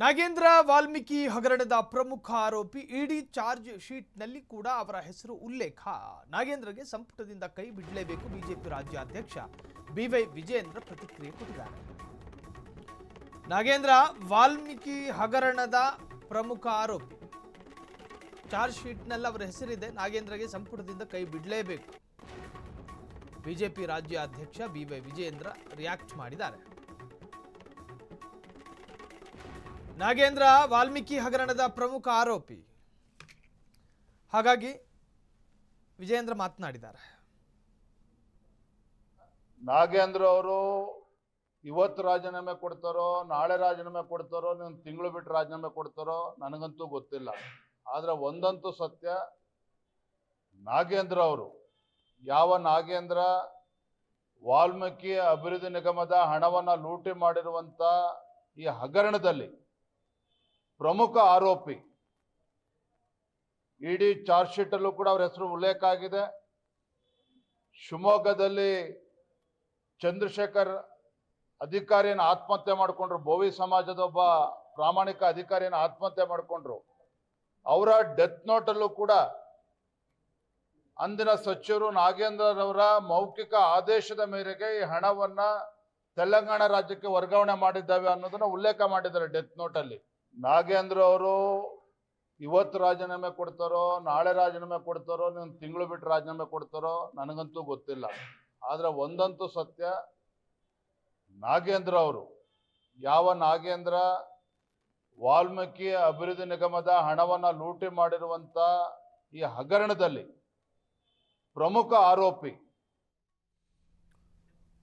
ನಾಗೇಂದ್ರ ವಾಲ್ಮೀಕಿ ಹಗರಣದ ಪ್ರಮುಖ ಆರೋಪಿ ಇಡಿ ಚಾರ್ಜ್ ಶೀಟ್ನಲ್ಲಿ ಕೂಡ ಅವರ ಹೆಸರು ಉಲ್ಲೇಖ. ನಾಗೇಂದ್ರಗೆ ಸಂಪುಟದಿಂದ ಕೈ ಬಿಡಲೇಬೇಕು. ಬಿಜೆಪಿ ರಾಜ್ಯಾಧ್ಯಕ್ಷ ಬಿವೈ ವಿಜಯೇಂದ್ರ ಪ್ರತಿಕ್ರಿಯೆ ಕೊಟ್ಟಿದ್ದಾರೆ. ನಾಗೇಂದ್ರ ವಾಲ್ಮೀಕಿ ಹಗರಣದ ಪ್ರಮುಖ ಆರೋಪಿ, ಚಾರ್ಜ್ ಶೀಟ್ನಲ್ಲಿ ಅವರ ಹೆಸರಿದೆ. ನಾಗೇಂದ್ರಗೆ ಸಂಪುಟದಿಂದ ಕೈ ಬಿಡಲೇಬೇಕು. ಬಿಜೆಪಿ ರಾಜ್ಯಾಧ್ಯಕ್ಷ ಬಿವೈ ವಿಜಯೇಂದ್ರ ರಿಯಾಕ್ಟ್ ಮಾಡಿದ್ದಾರೆ. ನಾಗೇಂದ್ರ ವಾಲ್ಮೀಕಿ ಹಗರಣದ ಪ್ರಮುಖ ಆರೋಪಿ, ಹಾಗಾಗಿ ವಿಜಯೇಂದ್ರ ಮಾತನಾಡಿದ್ದಾರೆ. ನಾಗೇಂದ್ರ ಅವರು ಇವತ್ತು ರಾಜೀನಾಮೆ ಕೊಡ್ತಾರೋ ನಾಳೆ ರಾಜೀನಾಮೆ ಕೊಡ್ತಾರೋ ನೀವು ತಿಂಗಳು ಬಿಟ್ಟು ರಾಜೀನಾಮೆ ಕೊಡ್ತಾರೋ ನನಗಂತೂ ಗೊತ್ತಿಲ್ಲ. ಆದರೆ ಒಂದಂತೂ ಸತ್ಯ, ನಾಗೇಂದ್ರ ಅವರು ಯಾವ ನಾಗೇಂದ್ರ ವಾಲ್ಮೀಕಿ ಅಭಿವೃದ್ಧಿ ನಿಗಮದ ಹಣವನ್ನು ಲೂಟಿ ಮಾಡಿರುವಂಥ ಈ ಹಗರಣದಲ್ಲಿ ಪ್ರಮುಖ ಆರೋಪಿ, ಇಡಿ ಚಾರ್ಜ್ ಶೀಟಲ್ಲೂ ಕೂಡ ಅವರ ಹೆಸರು ಉಲ್ಲೇಖ ಆಗಿದೆ. ಶಿವಮೊಗ್ಗದಲ್ಲಿ ಚಂದ್ರಶೇಖರ್ ಅಧಿಕಾರಿಯನ್ನು ಆತ್ಮಹತ್ಯೆ ಮಾಡಿಕೊಂಡ್ರು. ಬೋವಿ ಸಮಾಜದ ಒಬ್ಬ ಪ್ರಾಮಾಣಿಕ ಅಧಿಕಾರಿಯನ್ನು ಆತ್ಮಹತ್ಯೆ ಮಾಡಿಕೊಂಡ್ರು. ಅವರ ಡೆತ್ ನೋಟಲ್ಲೂ ಕೂಡ ಅಂದಿನ ಸಚಿವರು ನಾಗೇಂದ್ರರವರ ಮೌಖಿಕ ಆದೇಶದ ಮೇರೆಗೆ ಈ ಹಣವನ್ನ ತೆಲಂಗಾಣ ರಾಜ್ಯಕ್ಕೆ ವರ್ಗಾವಣೆ ಮಾಡಿದ್ದಾವೆ ಅನ್ನೋದನ್ನ ಉಲ್ಲೇಖ ಮಾಡಿದ್ದಾರೆ ಡೆತ್ ನೋಟಲ್ಲಿ. ನಾಗೇಂದ್ರ ಅವರು ಇವತ್ತು ರಾಜೀನಾಮೆ ಕೊಡ್ತಾರೋ ನಾಳೆ ರಾಜೀನಾಮೆ ಕೊಡ್ತಾರೋ ನೀವು ತಿಂಗಳು ಬಿಟ್ಟು ರಾಜೀನಾಮೆ ಕೊಡ್ತಾರೋ ನನಗಂತೂ ಗೊತ್ತಿಲ್ಲ. ಆದರೆ ಒಂದಂತೂ ಸತ್ಯ, ನಾಗೇಂದ್ರ ಅವರು ಯಾವ ನಾಗೇಂದ್ರ ವಾಲ್ಮೀಕಿ ಅಭಿವೃದ್ಧಿ ನಿಗಮದ ಹಣವನ್ನು ಲೂಟಿ ಮಾಡಿರುವಂಥ ಈ ಹಗರಣದಲ್ಲಿ ಪ್ರಮುಖ ಆರೋಪಿ,